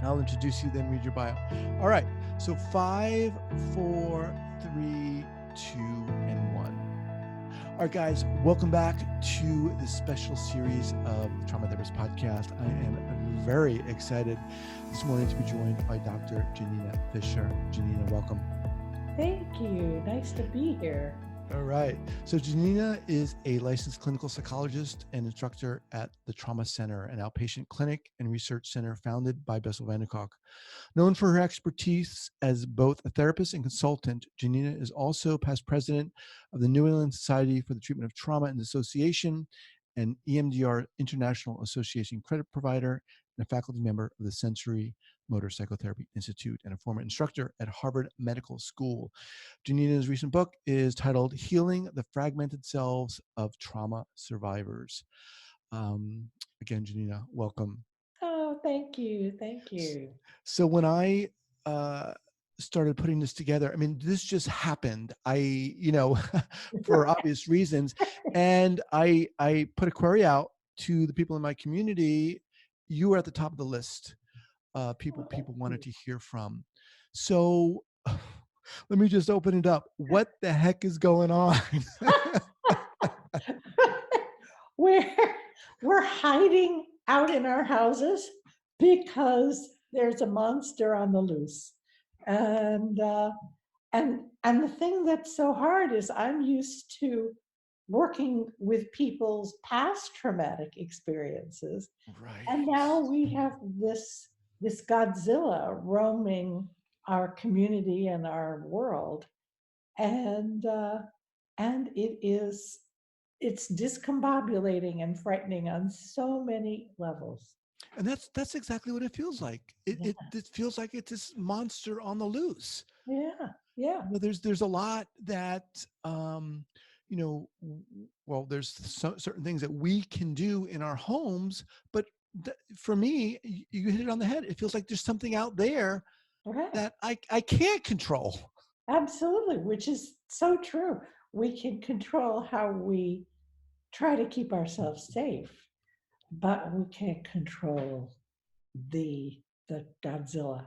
I'll introduce you, then read your bio. All right. So 5, 4, 3, 2, and 1. All right, guys, welcome back to this special series of the Trauma Therapist Podcast. I am very excited this morning to be joined by Dr. Janina Fisher. Janina, welcome. Thank you. Nice to be here. All right. So Janina is a licensed clinical psychologist and instructor at the Trauma Center, an outpatient clinic and research center founded by Bessel van der Kolk. Known for her expertise as both a therapist and consultant, Janina is also past president of the New England Society for the Treatment of Trauma and Dissociation and EMDR International Association credit provider and a faculty member of the Sensorimotor Psychotherapy Institute and a former instructor at Harvard Medical School. Janina's recent book is titled Healing the Fragmented Selves of Trauma Survivors. Again, Janina, welcome. Oh, thank you. Thank you. So when I started putting this together, I mean, this just happened. For obvious reasons, and I put a query out to the people in my community. You were at the top of the list. People wanted to hear from. So let me just open it up. What the heck is going on? We're hiding out in our houses because there's a monster on the loose. And the thing that's so hard is I'm used to working with people's past traumatic experiences. Right. And now we have this Godzilla roaming our community and our world. And it's discombobulating and frightening on so many levels. And that's exactly what it feels like. It feels like it's this monster on the loose. Yeah. There's a lot that there's certain things that we can do in our homes, but for me, you hit it on the head. It feels like there's something out there that I can't control. Absolutely, which is so true. We can control how we try to keep ourselves safe, but we can't control the Godzilla.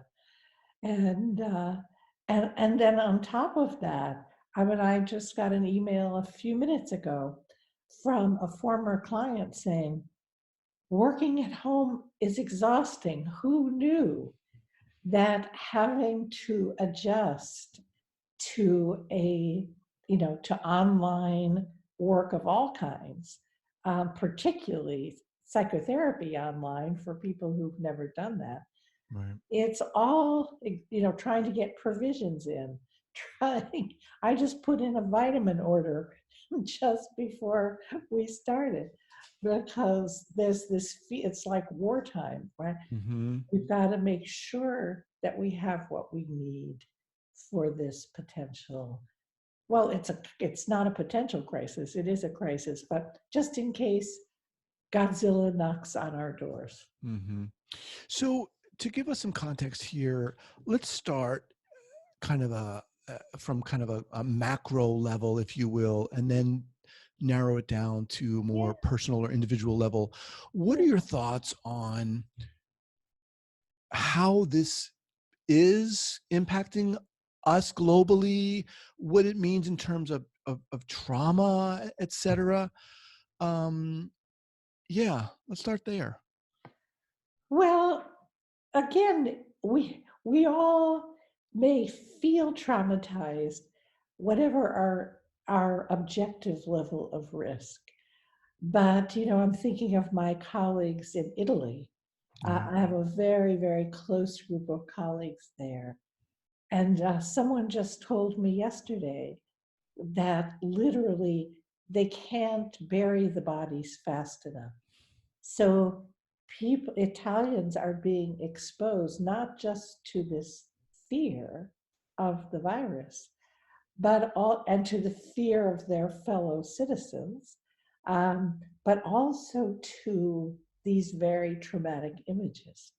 And then on top of that, I just got an email a few minutes ago from a former client saying, working at home is exhausting. Who knew that having to adjust to to online work of all kinds, particularly psychotherapy online for people who've never done that. Right. It's all, trying to get provisions in. I just put in a vitamin order just before we started because there's it's like wartime, right? Mm-hmm. We've got to make sure that we have what we need for this potential. Well, it's not a potential crisis, it is a crisis, but just in case Godzilla knocks on our doors. Mm-hmm. So to give us some context here, let's start kind of from kind of a macro level, if you will, and then narrow it down to a more personal or individual level. What are your thoughts on how this is impacting us globally, what it means in terms of trauma, et cetera? Let's start there. Well, again, we all may feel traumatized, whatever our objective level of risk. But I'm thinking of my colleagues in Italy. I have a very, very close group of colleagues there. And someone just told me yesterday that literally they can't bury the bodies fast enough. So Italians are being exposed not just to this fear of the virus, but to the fear of their fellow citizens, but also to these very traumatic images.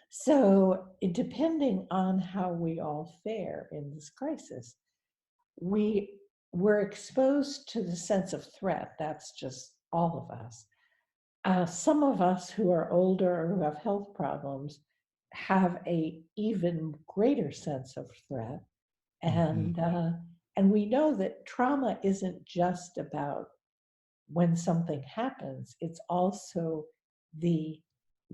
So, depending on how we all fare in this crisis, we're exposed to the sense of threat. That's just all of us. Some of us who are older or who have health problems have a even greater sense of threat. Mm-hmm. And we know that trauma isn't just about when something happens, it's also the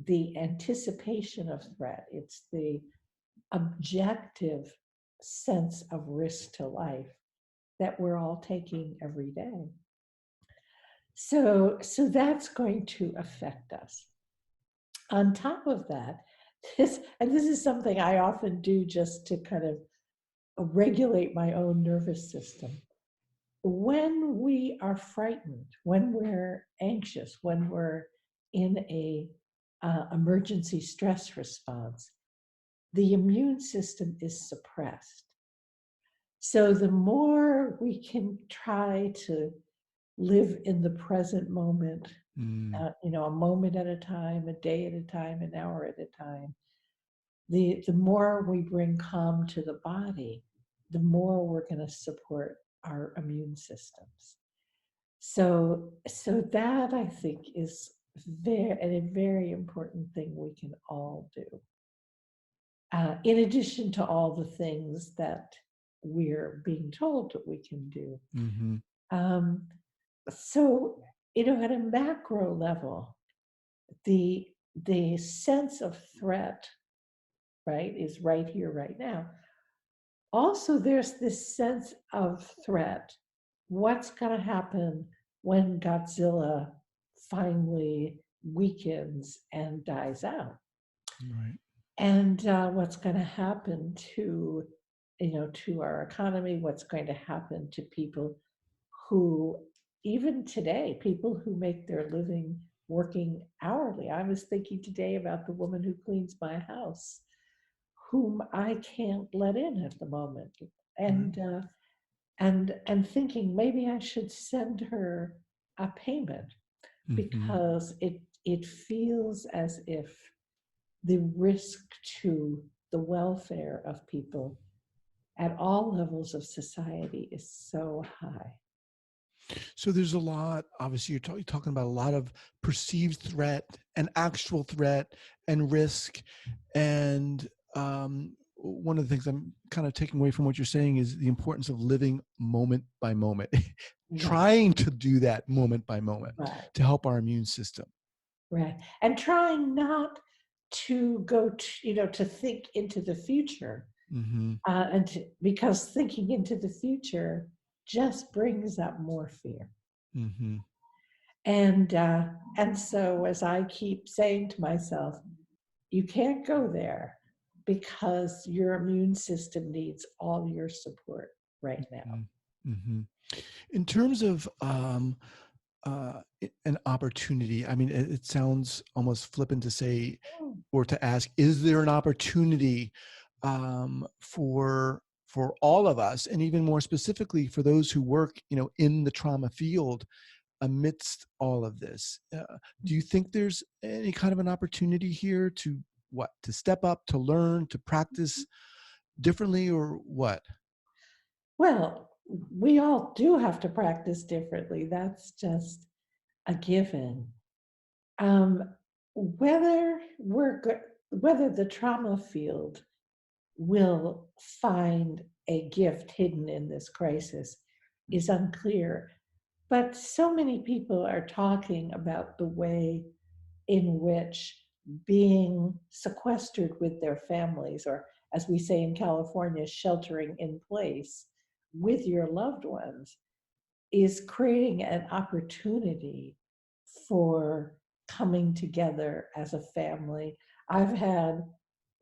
the anticipation of threat. It's the objective sense of risk to life that we're all taking every day. So that's going to affect us. On top of that, this is something I often do just to kind of regulate my own nervous system. When we are frightened, when we're anxious, when we're in a emergency stress response, the immune system is suppressed. So the more we can try to live in the present moment, Mm. a moment at a time, a day at a time, an hour at a time, the more we bring calm to the body, the more we're going to support our immune systems. So that I think is a very important thing we can all do. In addition to all the things that we're being told that we can do. Mm-hmm. Um, so, at a macro level, the sense of threat, right, is right here, right now. Also, there's this sense of threat. What's going to happen when Godzilla finally weakens and dies out? Right. And what's going to happen to, to our economy? What's going to happen to people who, even today, people who make their living working hourly? I was thinking today about the woman who cleans my house, whom I can't let in at the moment, Right. and and thinking maybe I should send her a payment Mm-hmm. because it feels as if the risk to the welfare of people at all levels of society is so high. So there's a lot, obviously, you're talking about a lot of perceived threat and actual threat and risk. And one of the things I'm kind of taking away from what you're saying is the importance of living moment by moment, Right, trying to do that moment by moment right, to help our immune system. right. And trying not to go to think into the future, Mm-hmm. because thinking into the future just brings up more fear. Mm-hmm. And so as I keep saying to myself, you can't go there because your immune system needs all your support right now. Mm-hmm. Mm-hmm. In terms of an opportunity, I mean, it sounds almost flippant to say or to ask, is there an opportunity for all of us, and even more specifically for those who work, in the trauma field amidst all of this? Do you think there's any kind of an opportunity here to step up, to learn, to practice differently, or what? Well, we all do have to practice differently. That's just a given. Um, whether the trauma field will find a gift hidden in this crisis is unclear. But so many people are talking about the way in which being sequestered with their families, or as we say in California, sheltering in place with your loved ones, is creating an opportunity for coming together as a family. I've had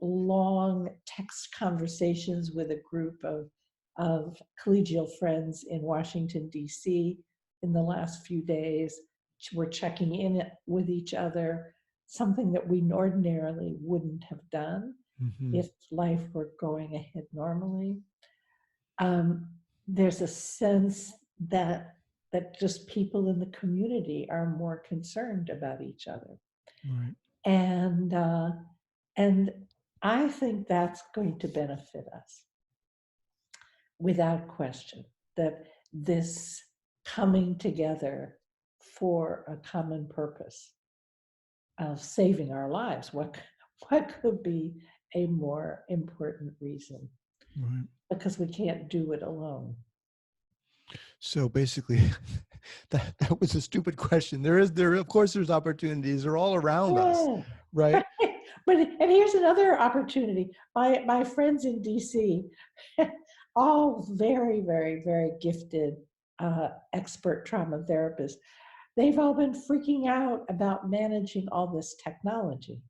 long text conversations with a group of collegial friends in Washington, D.C. in the last few days. We're checking in with each other, something that we ordinarily wouldn't have done Mm-hmm. if life were going ahead normally. Um, there's a sense that just people in the community are more concerned about each other, Right. and and I think that's going to benefit us without question. That this coming together for a common purpose of saving our lives. what could be a more important reason? Right. Because we can't do it alone. So basically, that was a stupid question. There of course there's opportunities. They're all around us, Yeah. right? But and here's another opportunity. My friends in DC, all very, very, very gifted expert trauma therapists, they've all been freaking out about managing all this technology,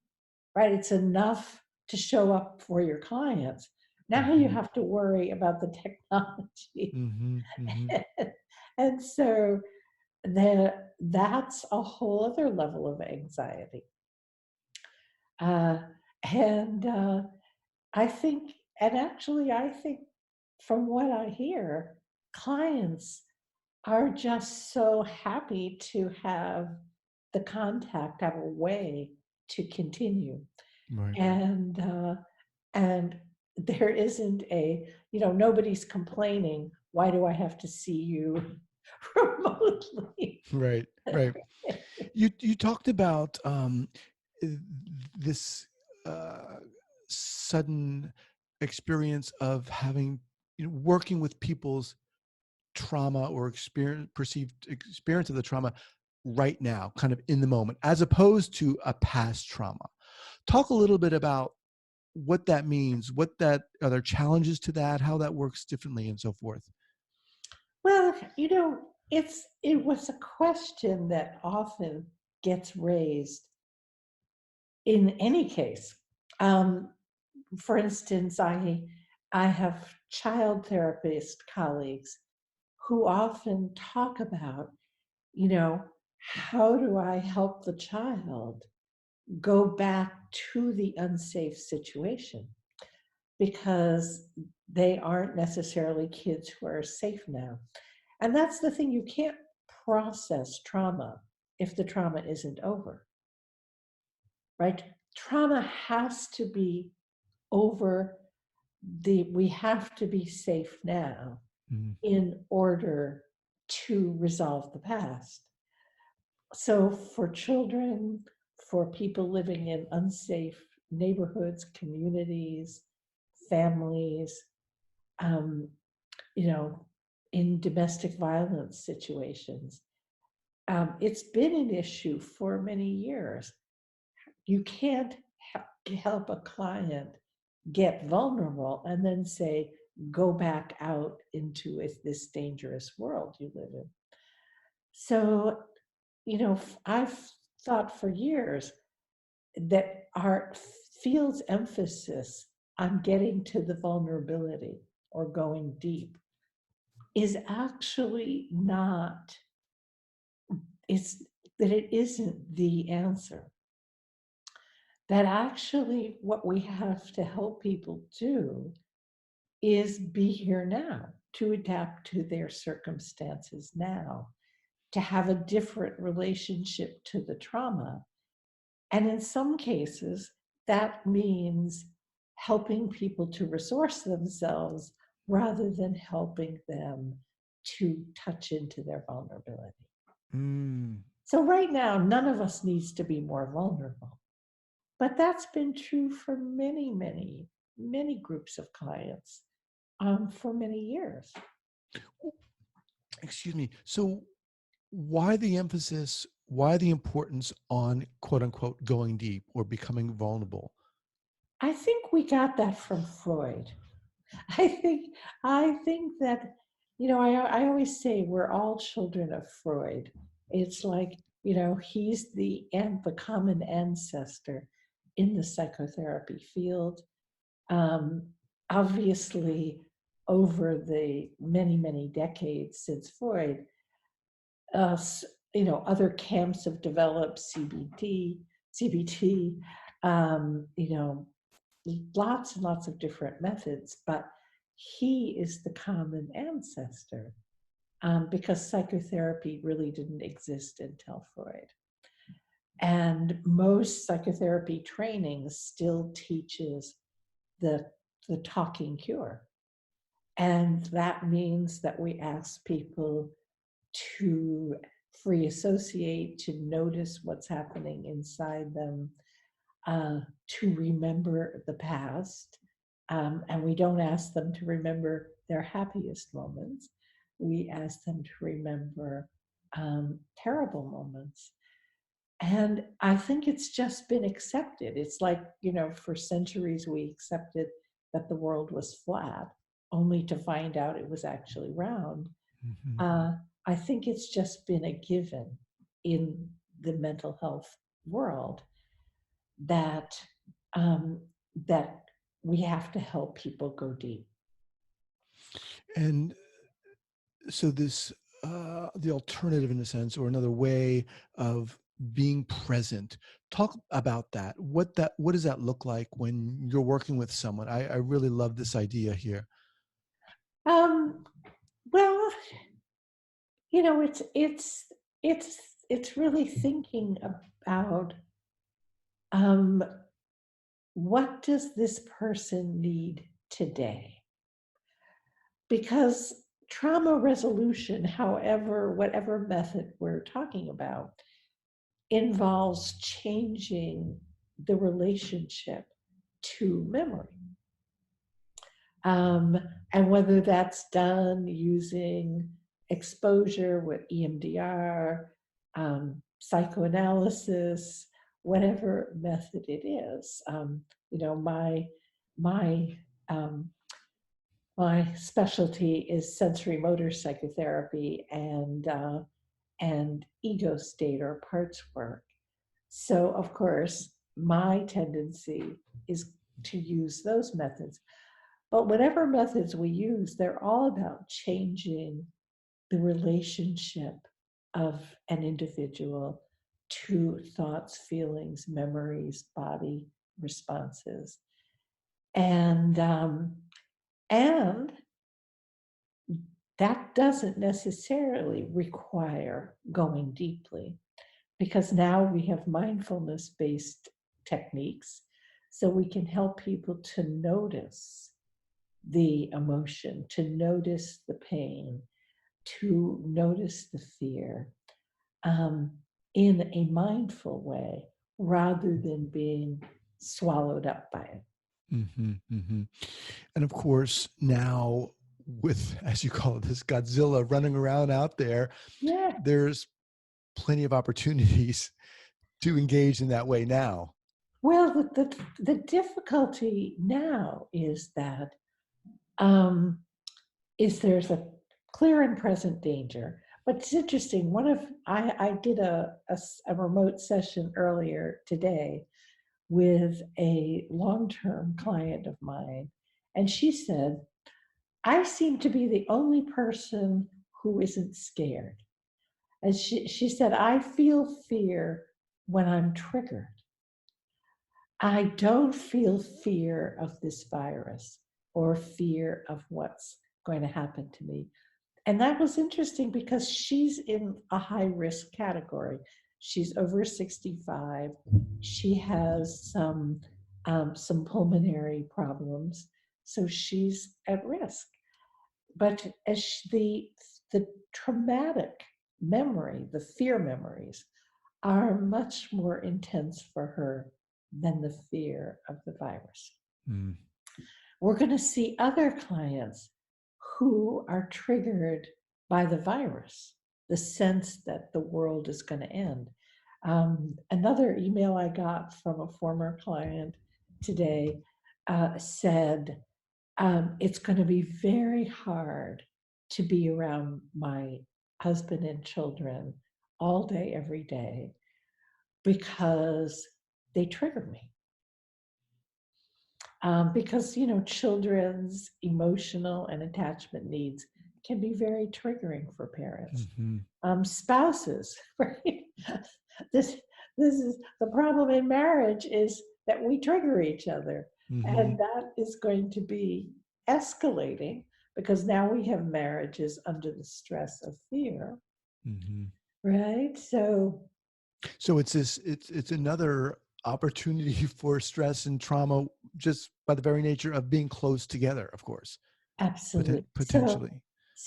right? It's enough to show up for your clients. Now you Mm-hmm. have to worry about the technology. Mm-hmm. Mm-hmm. And so that's a whole other level of anxiety. Uh, and I think, and actually, I think from what I hear, clients are just so happy to have the contact, have a way to continue. Right. And and there isn't nobody's complaining, why do I have to see you remotely? Right. Right. You talked about this uh, sudden experience of having working with people's trauma or perceived experience of the trauma right now, kind of in the moment, as opposed to a past trauma. Talk a little bit about what that means, what that are there challenges to that, how that works differently, and so forth. Well, it was a question that often gets raised in any case. Um, for instance, I have child therapist colleagues who often talk about, you know, how do I help the child go back to the unsafe situation? Because they aren't necessarily kids who are safe now. And that's the thing, you can't process trauma if the trauma isn't over, right? Trauma has to be over. We have to be safe now Mm. in order to resolve the past. So for children, for people living in unsafe neighborhoods, communities, families, um, you know, in domestic violence situations, it's been an issue for many years. You can't help a client get vulnerable and then say, go back out into this dangerous world you live in. So, I've thought for years that our field's emphasis on getting to the vulnerability or going deep is actually not, it's that it isn't the answer. That actually what we have to help people do is be here now, to adapt to their circumstances now, to have a different relationship to the trauma. And in some cases, that means helping people to resource themselves rather than helping them to touch into their vulnerability. Mm. So, right now, none of us needs to be more vulnerable. But that's been true for many, many, many groups of clients for many years. Excuse me. So why the emphasis, why the importance on quote unquote going deep or becoming vulnerable? I think we got that from Freud. I think I think that I always say we're all children of Freud. It's like he's the common ancestor in the psychotherapy field. Um, Obviously, over the many decades since Freud, uh, other camps have developed CBT, lots and lots of different methods, but he is the common ancestor because psychotherapy really didn't exist until Freud. And most psychotherapy training still teaches the, the talking cure. And that means that we ask people to free associate, to notice what's happening inside them, to remember the past. And we don't ask them to remember their happiest moments. We ask them to remember terrible moments. And I think it's just been accepted. It's like, for centuries we accepted that the world was flat, only to find out it was actually round. Mhm. I think it's just been a given in the mental health world that um, that we have to help people go deep. And so this the alternative in a sense, or another way of being present. Talk about that. What does that look like when you're working with someone? I really love this idea here. Um, well, it's it's really thinking about um, what does this person need today? Because trauma resolution, however, whatever method we're talking about, involves changing the relationship to memory. Um, and whether that's done using exposure with EMDR, psychoanalysis, whatever method it is. You know, my um, my specialty is sensorimotor psychotherapy and ego state or parts work. So, of course, my tendency is to use those methods. But whatever methods we use, they're all about changing the relationship of an individual to thoughts, feelings, memories, body responses. And and that doesn't necessarily require going deeply, because now we have mindfulness based techniques, so we can help people to notice the emotion, to notice the pain, to notice the fear um, in a mindful way rather than being swallowed up by it. Hmm. Hmm. And of course, now with, as you call it, this Godzilla running around out there, Yeah. there's plenty of opportunities to engage in that way now. Well, the difficulty now is that um, there's a clear and present danger. But it's interesting. I did a remote session earlier today with a long-term client of mine, and she said, "I seem to be the only person who isn't scared." And she said, "I feel fear when I'm triggered. I don't feel fear of this virus or fear of what's going to happen to me." And that was interesting because she's in a high risk category. She's over 65. She has some pulmonary problems, so she's at risk. But the traumatic memory, the fear memories, are much more intense for her than the fear of the virus. Mm. We're going to see other clients who are triggered by the virus, the sense that the world is going to end. Another email I got from a former client today said, "It's going to be very hard to be around my husband and children all day, every day, because they trigger me." Because children's emotional and attachment needs can be very triggering for parents. Hmm. Spouses, right? this this is the problem in marriage, is that we trigger each other, Hmm. and that is going to be escalating because now we have marriages under the stress of fear, Hmm. right? So it's another opportunity for stress and trauma just by the very nature of being close together, of course, Absolutely. potentially.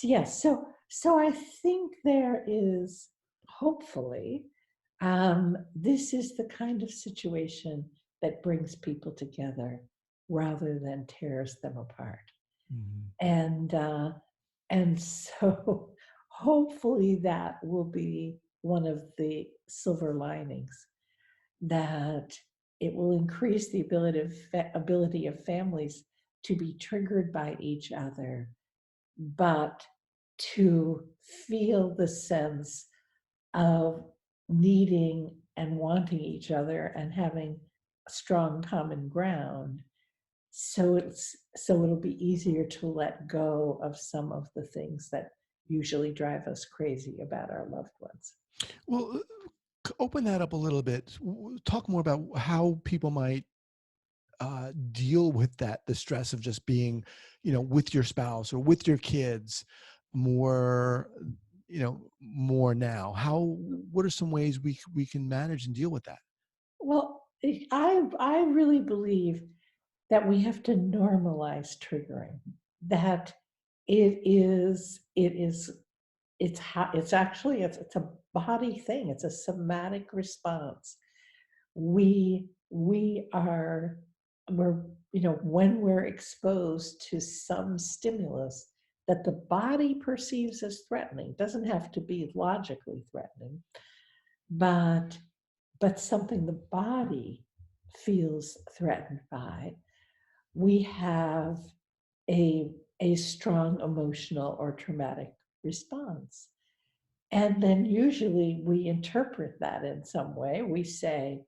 Yes. So I think there is, hopefully, this is the kind of situation that brings people together rather than tears them apart. Mhm. And and so hopefully that will be one of the silver linings, that it will increase the ability of families to be triggered by each other, but to feel the sense of needing and wanting each other and having a strong common ground. So it'll be easier to let go of some of the things that usually drive us crazy about our loved ones. Well, open that up a little bit. Talk more about how people might deal with that, the stress of just being, with your spouse or with your kids more, more now. What are some ways we can manage and deal with that? Well, I really believe that we have to normalize triggering. That it is it's actually it's a body thing. It's a somatic response. We are we're when we're exposed to some stimulus that the body perceives as threatening, doesn't have to be logically threatening, but something the body feels threatened by, we have a strong emotional or traumatic response. And then usually we interpret that in some way. We say,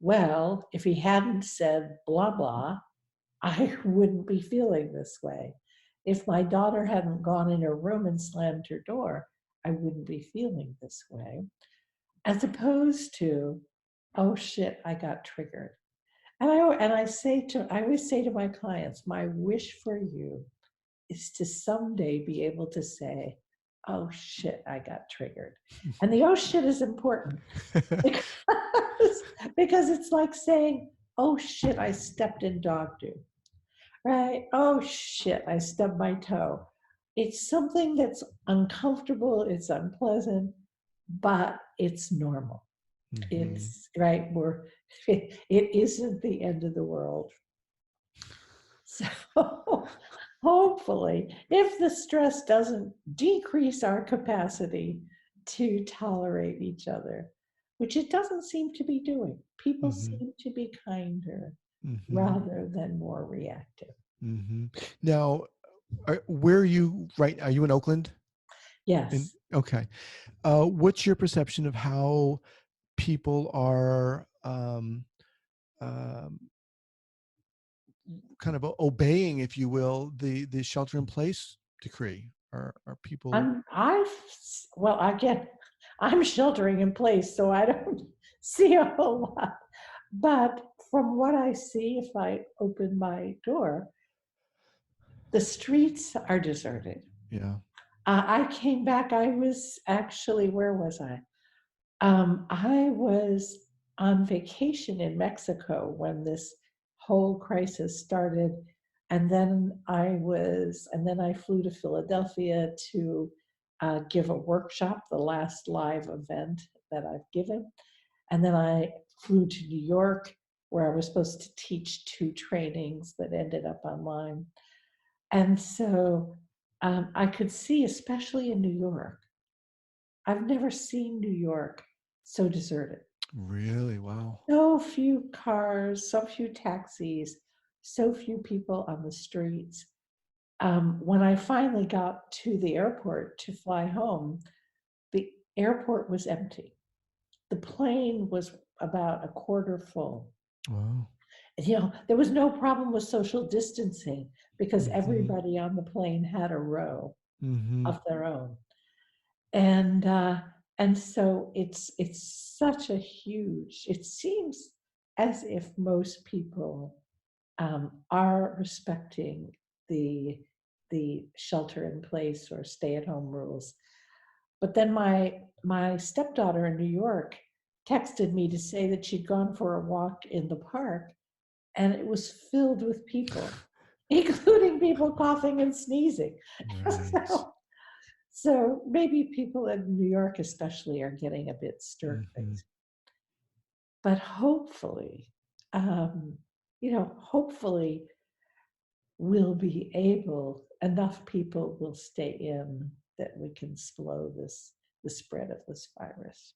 well, if he hadn't said blah, blah, I wouldn't be feeling this way. If my daughter hadn't gone in her room and slammed her door, I wouldn't be feeling this way. As opposed to, oh shit, I got triggered. I always say to my clients, my wish for you is to someday be able to say, oh shit, I got triggered. And the oh shit is important because, because it's like saying, oh shit, I stepped in dog dew, right? Oh shit, I stubbed my toe. It's something that's uncomfortable, it's unpleasant, but it's normal. Mhm. It's right. It isn't the end of the world. So hopefully, if the stress doesn't decrease our capacity to tolerate each other, which it doesn't seem to be doing, people Mhm. seem to be kinder Mhm. rather than more reactive. Mhm. Now, where are you right? Are you in Oakland? Yes. Okay. What's your perception of how people are um, kind of obeying, if you will, the shelter in place decree? Are people? Well, again, I'm sheltering in place, so I don't see a whole lot. But from what I see, if I open my door, the streets are deserted. Yeah. I came back. I was actually, where was I? I was on vacation in Mexico when this whole crisis started. And then I flew to Philadelphia to give a workshop, the last live event that I've given. And then I flew to New York, where I was supposed to teach two trainings that ended up online. And so I could see, especially in New York, I've never seen New York so deserted. Really? Wow. So few cars, so few taxis, so few people on the streets. When I finally got to the airport to fly home, the airport was empty. The plane was about a quarter full. Wow. There was no problem with social distancing because Mm-hmm. everybody on the plane had a row Mm-hmm. of their own. And so it's such a huge, it seems as if most people are respecting the shelter in place or stay at home rules. But then my stepdaughter in New York texted me to say that she'd gone for a walk in the park and it was filled with people, including people coughing and sneezing. Right. So maybe people in New York especially are getting a bit stir Mm-hmm. crazy. But hopefully, um, hopefully enough people will stay in that we can slow the spread of this virus.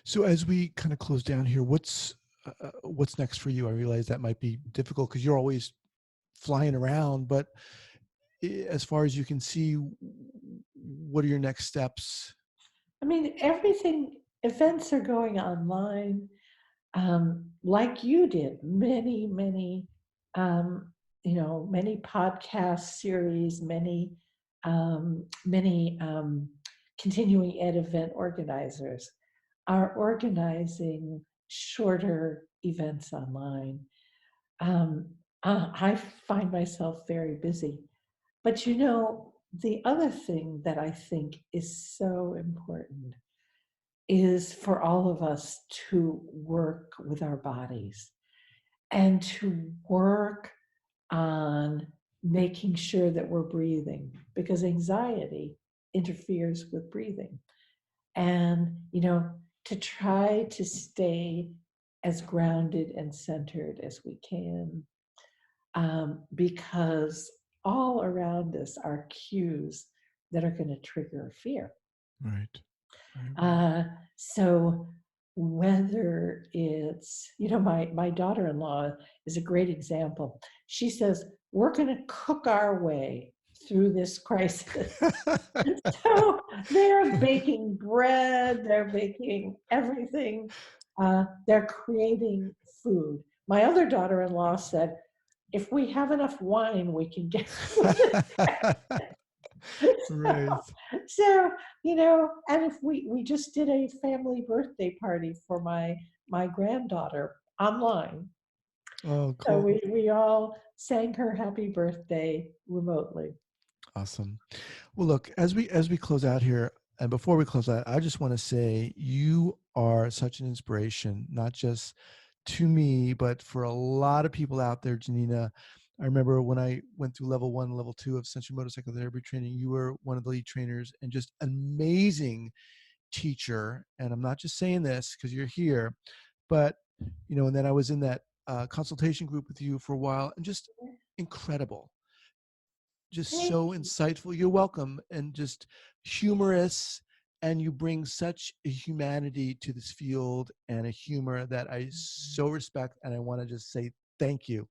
So as we kind of close down here, what's next for you? I realize that might be difficult because you're always flying around, but as far as you can see, what are your next steps? I mean, events are going online, like you did, many podcast series, many continuing ed event organizers are organizing shorter events online. Um, I find myself very busy. But the other thing that I think is so important is for all of us to work with our bodies and to work on making sure that we're breathing, because anxiety interferes with breathing. And, to try to stay as grounded and centered as we can, because all around us are cues that are going to trigger fear. Right. So whether it's, my daughter-in-law is a great example. She says, we're going to cook our way through this crisis. So they're baking bread, they're baking everything, they're creating food. My other daughter-in-law said, if we have enough wine, we can get Right. So, and if we just did a family birthday party for my granddaughter online. Oh, So cool. we all sang her happy birthday remotely. Awesome. Well, look, as we close out here, and before we close out, I just want to say you are such an inspiration, not just to me, but for a lot of people out there, Janina. I remember when I went through level 1, level 2 of Sensorimotor Psychotherapy training, you were one of the lead trainers and just amazing teacher. And I'm not just saying this because you're here, but, and then I was in that consultation group with you for a while and just incredible, just Thank so you. insightful. You're welcome. And just humorous. And you bring such a humanity to this field and a humor that I so respect. And I want to just say thank you.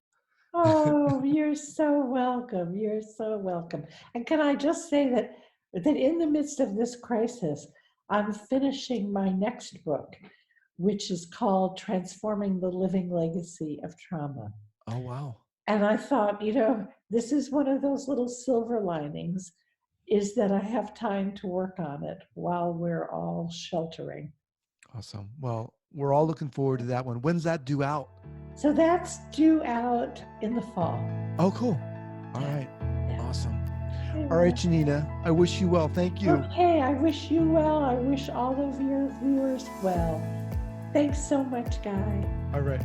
Oh, you're so welcome. You're so welcome. And can I just say that in the midst of this crisis, I'm finishing my next book, which is called Transforming the Living Legacy of Trauma. Oh, wow. And I thought, this is one of those little silver linings, is that I have time to work on it while we're all sheltering. Awesome. Well, we're all looking forward to that one. When's that due out? So that's due out in the fall. Oh, cool. All right. Awesome. All right, Janina, I wish you well. Thank you. Okay, I wish you well. I wish all of your viewers well. Thanks so much, Guy. All right.